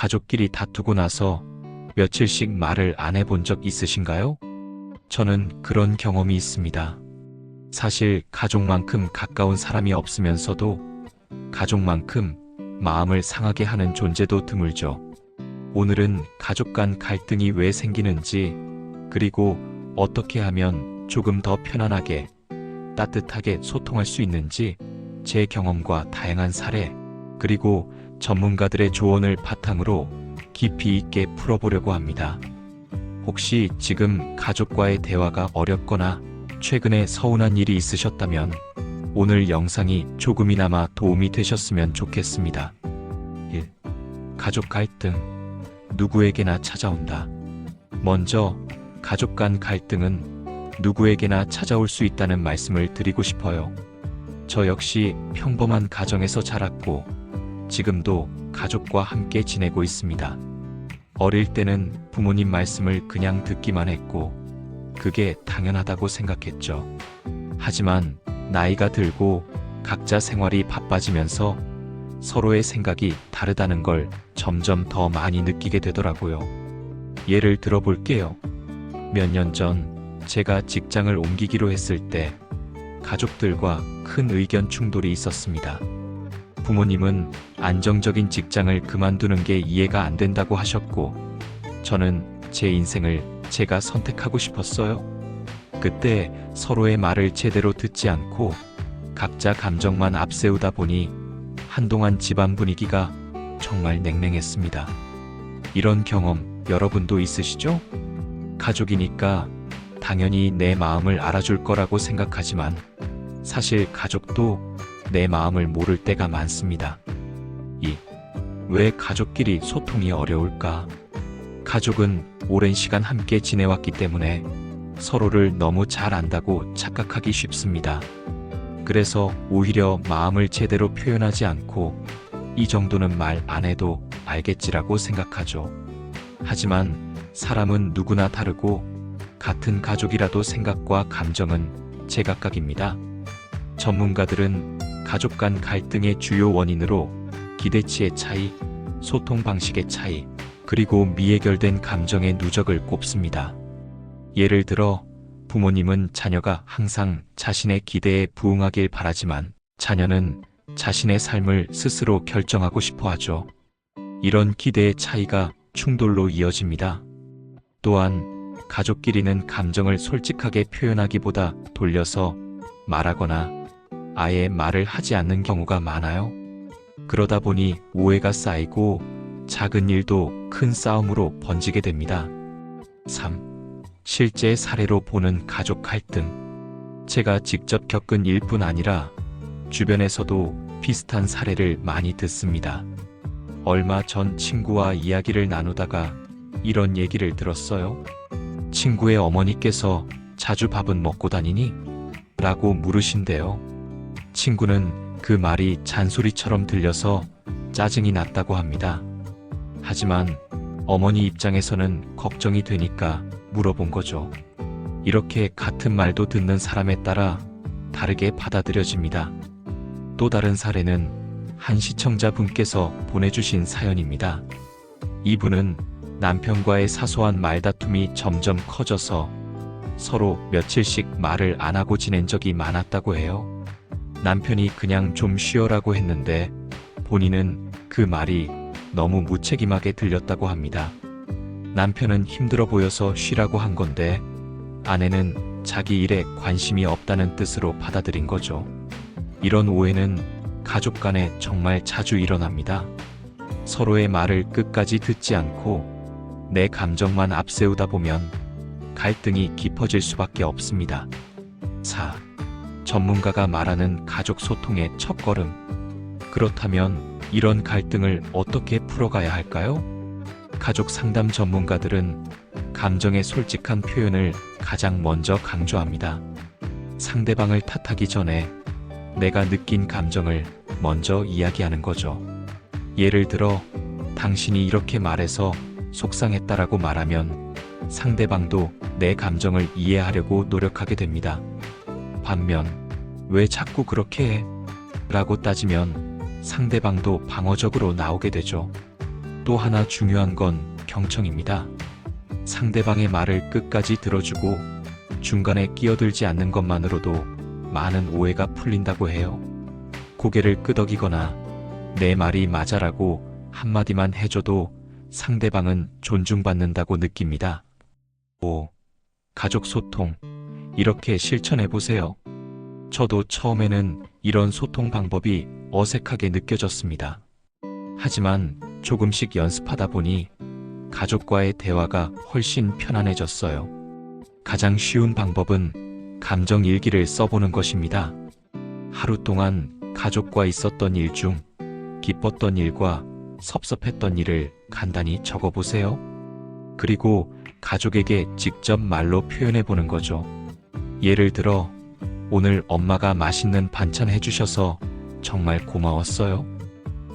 가족끼리 다투고 나서 며칠씩 말을 안 해본 적 있으신가요? 저는 그런 경험이 있습니다. 사실 가족만큼 가까운 사람이 없으면서도 가족만큼 마음을 상하게 하는 존재도 드물죠. 오늘은 가족 간 갈등이 왜 생기는지, 그리고 어떻게 하면 조금 더 편안하게, 따뜻하게 소통할 수 있는지 제 경험과 다양한 사례, 그리고 전문가들의 조언을 바탕으로 깊이 있게 풀어보려고 합니다. 혹시 지금 가족과의 대화가 어렵거나 최근에 서운한 일이 있으셨다면 오늘 영상이 조금이나마 도움이 되셨으면 좋겠습니다. 1. 가족 갈등. 누구에게나 찾아온다. 먼저 가족 간 갈등은 누구에게나 찾아올 수 있다는 말씀을 드리고 싶어요. 저 역시 평범한 가정에서 자랐고 지금도 가족과 함께 지내고 있습니다. 어릴 때는 부모님 말씀을 그냥 듣기만 했고 그게 당연하다고 생각했죠. 하지만 나이가 들고 각자 생활이 바빠지면서 서로의 생각이 다르다는 걸 점점 더 많이 느끼게 되더라고요. 예를 들어 볼게요. 몇 년 전 제가 직장을 옮기기로 했을 때 가족들과 큰 의견 충돌이 있었습니다. 부모님은 안정적인 직장을 그만두는 게 이해가 안 된다고 하셨고, 저는 제 인생을 제가 선택하고 싶었어요. 그때 서로의 말을 제대로 듣지 않고 각자 감정만 앞세우다 보니 한동안 집안 분위기가 정말 냉랭했습니다. 이런 경험 여러분도 있으시죠? 가족이니까 당연히 내 마음을 알아줄 거라고 생각하지만 사실 가족도 내 마음을 모를 때가 많습니다. 2. 왜 가족끼리 소통이 어려울까? 가족은 오랜 시간 함께 지내왔기 때문에 서로를 너무 잘 안다고 착각하기 쉽습니다. 그래서 오히려 마음을 제대로 표현하지 않고 이 정도는 말 안 해도 알겠지라고 생각하죠. 하지만 사람은 누구나 다르고 같은 가족이라도 생각과 감정은 제각각입니다. 전문가들은 가족 간 갈등의 주요 원인으로 기대치의 차이, 소통 방식의 차이, 그리고 미해결된 감정의 누적을 꼽습니다. 예를 들어 부모님은 자녀가 항상 자신의 기대에 부응하길 바라지만 자녀는 자신의 삶을 스스로 결정하고 싶어 하죠. 이런 기대의 차이가 충돌로 이어집니다. 또한 가족끼리는 감정을 솔직하게 표현하기보다 돌려서 말하거나 아예 말을 하지 않는 경우가 많아요. 그러다 보니 오해가 쌓이고 작은 일도 큰 싸움으로 번지게 됩니다. 3. 실제 사례로 보는 가족 갈등. 제가 직접 겪은 일뿐 아니라 주변에서도 비슷한 사례를 많이 듣습니다. 얼마 전 친구와 이야기를 나누다가 이런 얘기를 들었어요. 친구의 어머니께서 자주 밥은 먹고 다니니? 라고 물으신대요. 친구는 그 말이 잔소리처럼 들려서 짜증이 났다고 합니다. 하지만 어머니 입장에서는 걱정이 되니까 물어본 거죠. 이렇게 같은 말도 듣는 사람에 따라 다르게 받아들여집니다. 또 다른 사례는 한 시청자분께서 보내주신 사연입니다. 이분은 남편과의 사소한 말다툼이 점점 커져서 서로 며칠씩 말을 안 하고 지낸 적이 많았다고 해요. 남편이 그냥 좀 쉬어라고 했는데 본인은 그 말이 너무 무책임하게 들렸다고 합니다. 남편은 힘들어 보여서 쉬라고 한 건데 아내는 자기 일에 관심이 없다는 뜻으로 받아들인 거죠. 이런 오해는 가족 간에 정말 자주 일어납니다. 서로의 말을 끝까지 듣지 않고 내 감정만 앞세우다 보면 갈등이 깊어질 수밖에 없습니다. 4. 전문가가 말하는 가족 소통의 첫걸음. 그렇다면 이런 갈등을 어떻게 풀어가야 할까요? 가족 상담 전문가들은 감정의 솔직한 표현을 가장 먼저 강조합니다. 상대방을 탓하기 전에 내가 느낀 감정을 먼저 이야기하는 거죠. 예를 들어 당신이 이렇게 말해서 속상했다라고 말하면 상대방도 내 감정을 이해하려고 노력하게 됩니다. 반면 왜 자꾸 그렇게 해? 라고 따지면 상대방도 방어적으로 나오게 되죠. 또 하나 중요한 건 경청입니다. 상대방의 말을 끝까지 들어주고 중간에 끼어들지 않는 것만으로도 많은 오해가 풀린다고 해요. 고개를 끄덕이거나 내 말이 맞아라고 한마디만 해줘도 상대방은 존중받는다고 느낍니다. 5. 가족 소통. 이렇게 실천해보세요. 저도 처음에는 이런 소통 방법이 어색하게 느껴졌습니다. 하지만 조금씩 연습하다 보니 가족과의 대화가 훨씬 편안해졌어요. 가장 쉬운 방법은 감정 일기를 써보는 것입니다. 하루 동안 가족과 있었던 일 중 기뻤던 일과 섭섭했던 일을 간단히 적어보세요. 그리고 가족에게 직접 말로 표현해보는 거죠. 예를 들어, 오늘 엄마가 맛있는 반찬 해주셔서 정말 고마웠어요.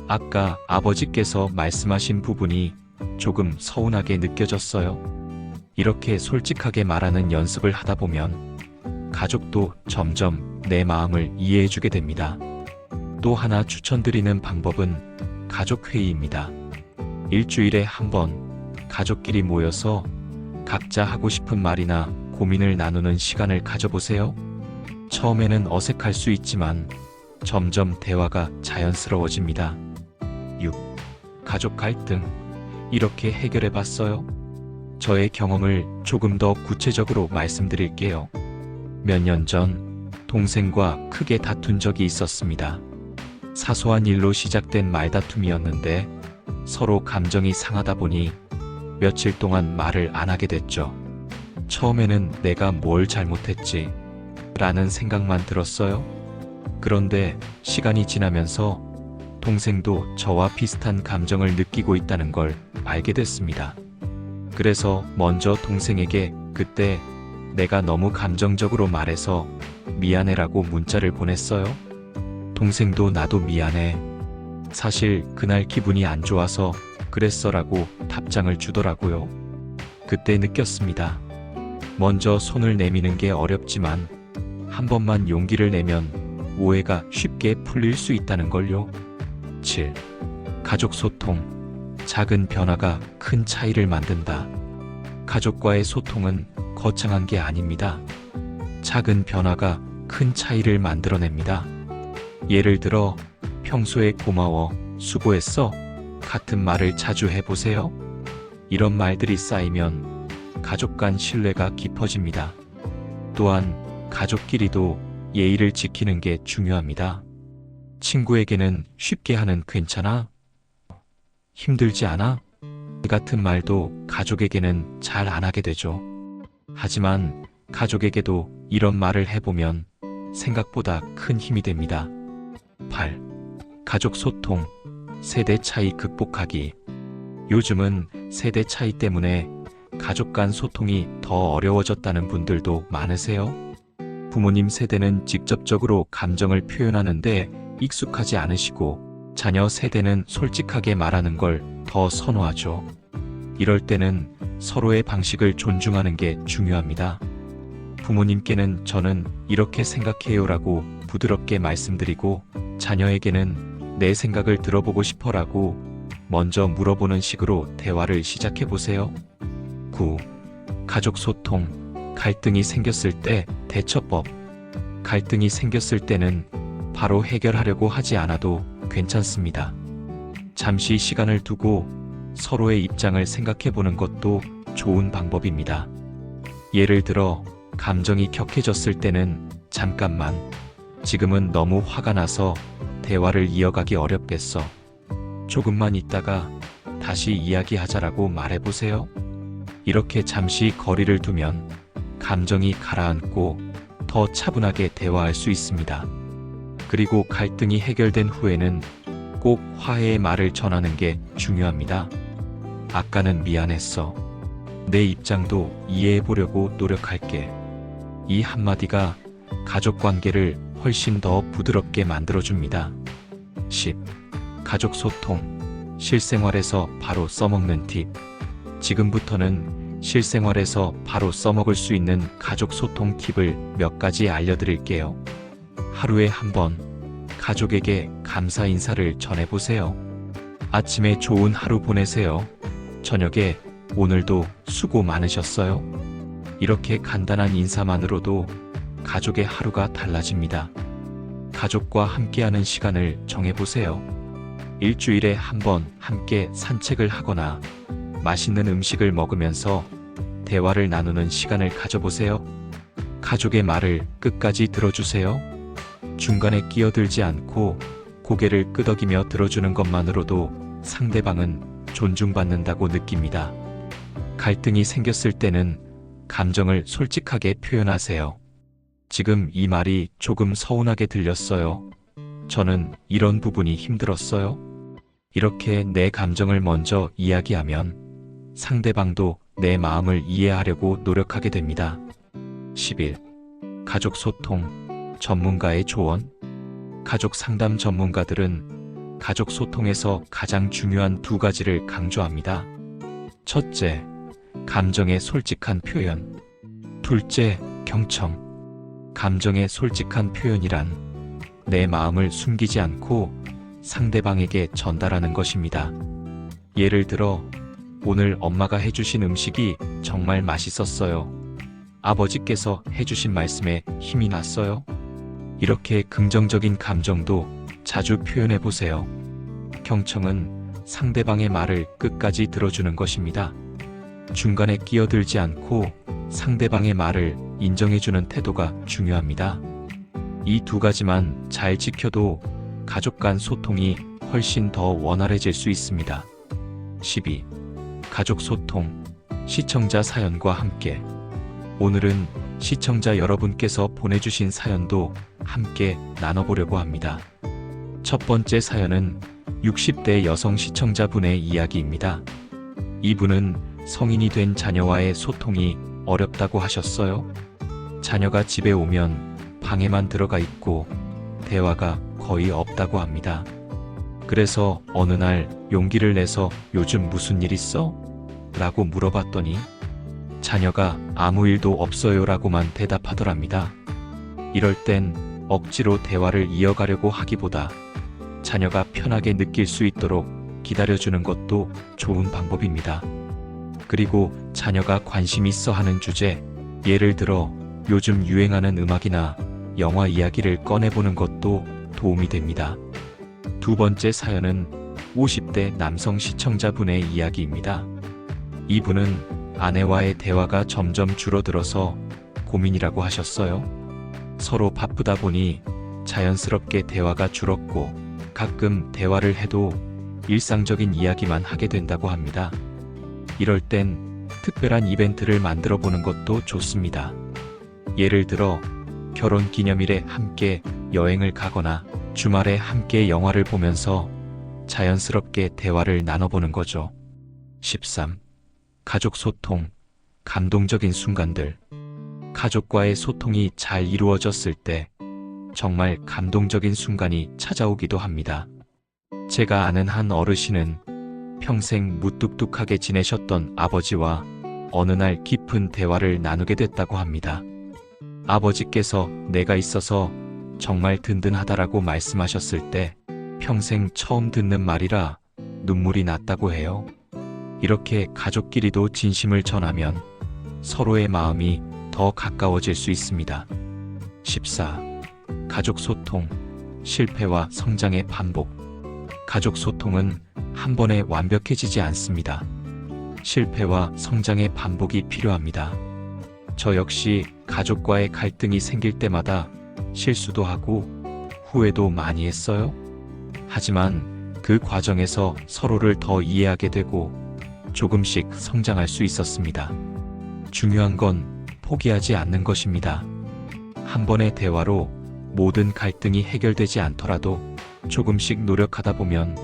아까 아버지께서 말씀하신 부분이 조금 서운하게 느껴졌어요. 이렇게 솔직하게 말하는 연습을 하다 보면 가족도 점점 내 마음을 이해해주게 됩니다. 또 하나 추천드리는 방법은 가족회의입니다. 일주일에 한 번 가족끼리 모여서 각자 하고 싶은 말이나 고민을 나누는 시간을 가져보세요. 처음에는 어색할 수 있지만 점점 대화가 자연스러워집니다. 6. 가족 갈등. 이렇게 해결해봤어요. 저의 경험을 조금 더 구체적으로 말씀드릴게요. 몇 년 전 동생과 크게 다툰 적이 있었습니다. 사소한 일로 시작된 말다툼이었는데 서로 감정이 상하다 보니 며칠 동안 말을 안 하게 됐죠. 처음에는 내가 뭘 잘못했지? 라는 생각만 들었어요. 그런데 시간이 지나면서 동생도 저와 비슷한 감정을 느끼고 있다는 걸 알게 됐습니다. 그래서 먼저 동생에게 그때 내가 너무 감정적으로 말해서 미안해라고 문자를 보냈어요. 동생도 나도 미안해. 사실 그날 기분이 안 좋아서 그랬어라고 답장을 주더라고요. 그때 느꼈습니다. 먼저 손을 내미는 게 어렵지만 한 번만 용기를 내면 오해가 쉽게 풀릴 수 있다는 걸요. 7. 가족 소통. 작은 변화가 큰 차이를 만든다. 가족과의 소통은 거창한 게 아닙니다. 작은 변화가 큰 차이를 만들어냅니다. 예를 들어 평소에 고마워, 수고했어 같은 말을 자주 해보세요. 이런 말들이 쌓이면 가족 간 신뢰가 깊어집니다. 또한 가족끼리도 예의를 지키는 게 중요합니다. 친구에게는 쉽게 하는 괜찮아? 힘들지 않아? 같은 말도 가족에게는 잘 안 하게 되죠. 하지만 가족에게도 이런 말을 해보면 생각보다 큰 힘이 됩니다. 8. 가족 소통. 세대 차이 극복하기. 요즘은 세대 차이 때문에 가족 간 소통이 더 어려워졌다는 분들도 많으세요. 부모님 세대는 직접적으로 감정을 표현하는데 익숙하지 않으시고 자녀 세대는 솔직하게 말하는 걸 더 선호하죠. 이럴 때는 서로의 방식을 존중하는 게 중요합니다. 부모님께는 저는 이렇게 생각해요라고 부드럽게 말씀드리고 자녀에게는 내 생각을 들어보고 싶어라고 먼저 물어보는 식으로 대화를 시작해보세요. 9. 가족 소통. 갈등이 생겼을 때 대처법. 갈등이 생겼을 때는 바로 해결하려고 하지 않아도 괜찮습니다. 잠시 시간을 두고 서로의 입장을 생각해보는 것도 좋은 방법입니다. 예를 들어 감정이 격해졌을 때는 잠깐만, 지금은 너무 화가 나서 대화를 이어가기 어렵겠어. 조금만 있다가 다시 이야기하자라고 말해보세요. 이렇게 잠시 거리를 두면 감정이 가라앉고 더 차분하게 대화할 수 있습니다. 그리고 갈등이 해결된 후에는 꼭 화해의 말을 전하는 게 중요합니다. 아까는 미안했어. 내 입장도 이해해보려고 노력할게. 이 한마디가 가족 관계를 훨씬 더 부드럽게 만들어줍니다. 10. 가족 소통. 실생활에서 바로 써먹는 팁. 지금부터는 실생활에서 바로 써먹을 수 있는 가족 소통 팁을 몇 가지 알려드릴게요. 하루에 한 번 가족에게 감사 인사를 전해보세요. 아침에 좋은 하루 보내세요. 저녁에 오늘도 수고 많으셨어요. 이렇게 간단한 인사만으로도 가족의 하루가 달라집니다. 가족과 함께하는 시간을 정해보세요. 일주일에 한 번 함께 산책을 하거나 맛있는 음식을 먹으면서 대화를 나누는 시간을 가져보세요. 가족의 말을 끝까지 들어주세요. 중간에 끼어들지 않고 고개를 끄덕이며 들어주는 것만으로도 상대방은 존중받는다고 느낍니다. 갈등이 생겼을 때는 감정을 솔직하게 표현하세요. 지금 이 말이 조금 서운하게 들렸어요. 저는 이런 부분이 힘들었어요. 이렇게 내 감정을 먼저 이야기하면 상대방도 내 마음을 이해하려고 노력하게 됩니다. 11. 가족 소통, 전문가의 조언. 가족 상담 전문가들은 가족 소통에서 가장 중요한 두 가지를 강조합니다. 첫째, 감정의 솔직한 표현. 둘째, 경청. 감정의 솔직한 표현이란 내 마음을 숨기지 않고 상대방에게 전달하는 것입니다. 예를 들어, 오늘 엄마가 해주신 음식이 정말 맛있었어요. 아버지께서 해주신 말씀에 힘이 났어요. 이렇게 긍정적인 감정도 자주 표현해 보세요. 경청은 상대방의 말을 끝까지 들어주는 것입니다. 중간에 끼어들지 않고 상대방의 말을 인정해주는 태도가 중요합니다. 이 두 가지만 잘 지켜도 가족 간 소통이 훨씬 더 원활해질 수 있습니다. 12. 가족 소통, 시청자 사연과 함께. 오늘은 시청자 여러분께서 보내주신 사연도 함께 나눠보려고 합니다. 첫 번째 사연은 60대 여성 시청자분의 이야기입니다. 이분은 성인이 된 자녀와의 소통이 어렵다고 하셨어요. 자녀가 집에 오면 방에만 들어가 있고 대화가 거의 없다고 합니다. 그래서 어느 날 용기를 내서 요즘 무슨 일 있어? 라고 물어봤더니 자녀가 아무 일도 없어요 라고만 대답하더랍니다. 이럴 땐 억지로 대화를 이어가려고 하기보다 자녀가 편하게 느낄 수 있도록 기다려주는 것도 좋은 방법입니다. 그리고 자녀가 관심 있어 하는 주제, 예를 들어 요즘 유행하는 음악이나 영화 이야기를 꺼내보는 것도 도움이 됩니다. 두 번째 사연은 50대 남성 시청자분의 이야기입니다. 이분은 아내와의 대화가 점점 줄어들어서 고민이라고 하셨어요. 서로 바쁘다 보니 자연스럽게 대화가 줄었고 가끔 대화를 해도 일상적인 이야기만 하게 된다고 합니다. 이럴 땐 특별한 이벤트를 만들어 보는 것도 좋습니다. 예를 들어 결혼 기념일에 함께 여행을 가거나 주말에 함께 영화를 보면서 자연스럽게 대화를 나눠보는 거죠. 13. 가족 소통, 감동적인 순간들. 가족과의 소통이 잘 이루어졌을 때 정말 감동적인 순간이 찾아오기도 합니다. 제가 아는 한 어르신은 평생 무뚝뚝하게 지내셨던 아버지와 어느 날 깊은 대화를 나누게 됐다고 합니다. 아버지께서 내가 있어서 정말 든든하다라고 말씀하셨을 때 평생 처음 듣는 말이라 눈물이 났다고 해요. 이렇게 가족끼리도 진심을 전하면 서로의 마음이 더 가까워질 수 있습니다. 14. 가족 소통, 실패와 성장의 반복. 가족 소통은 한 번에 완벽해지지 않습니다. 실패와 성장의 반복이 필요합니다. 저 역시 가족과의 갈등이 생길 때마다 실수도 하고 후회도 많이 했어요. 하지만 그 과정에서 서로를 더 이해하게 되고 조금씩 성장할 수 있었습니다. 중요한 건 포기하지 않는 것입니다. 한 번의 대화로 모든 갈등이 해결되지 않더라도 조금씩 노력하다 보면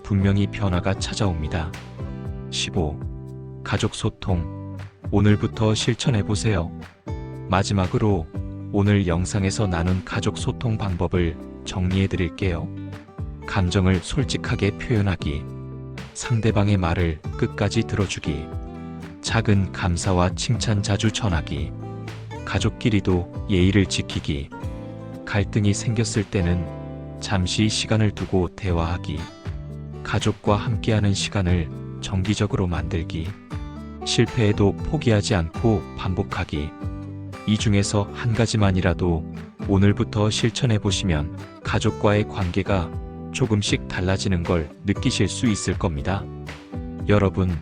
분명히 변화가 찾아옵니다. 15. 가족 소통, 오늘부터 실천해보세요. 마지막으로 오늘 영상에서 나눈 가족 소통 방법을 정리해드릴게요. 감정을 솔직하게 표현하기, 상대방의 말을 끝까지 들어주기, 작은 감사와 칭찬 자주 전하기, 가족끼리도 예의를 지키기, 갈등이 생겼을 때는 잠시 시간을 두고 대화하기, 가족과 함께하는 시간을 정기적으로 만들기. 실패해도 포기하지 않고 반복하기. 이 중에서 한 가지만이라도 오늘부터 실천해 보시면 가족과의 관계가 조금씩 달라지는 걸 느끼실 수 있을 겁니다. 여러분,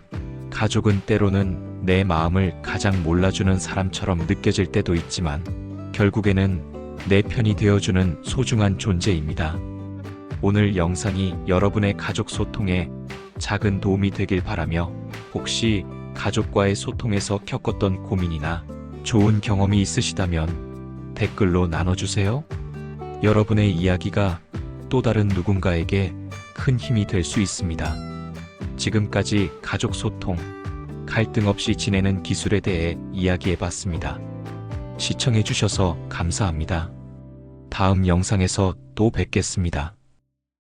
가족은 때로는 내 마음을 가장 몰라주는 사람처럼 느껴질 때도 있지만 결국에는 내 편이 되어주는 소중한 존재입니다. 오늘 영상이 여러분의 가족 소통에 작은 도움이 되길 바라며 혹시 가족과의 소통에서 겪었던 고민이나 좋은 경험이 있으시다면 댓글로 나눠주세요. 여러분의 이야기가 또 다른 누군가에게 큰 힘이 될 수 있습니다. 지금까지 가족 소통, 갈등 없이 지내는 기술에 대해 이야기해봤습니다. 시청해주셔서 감사합니다. 다음 영상에서 또 뵙겠습니다.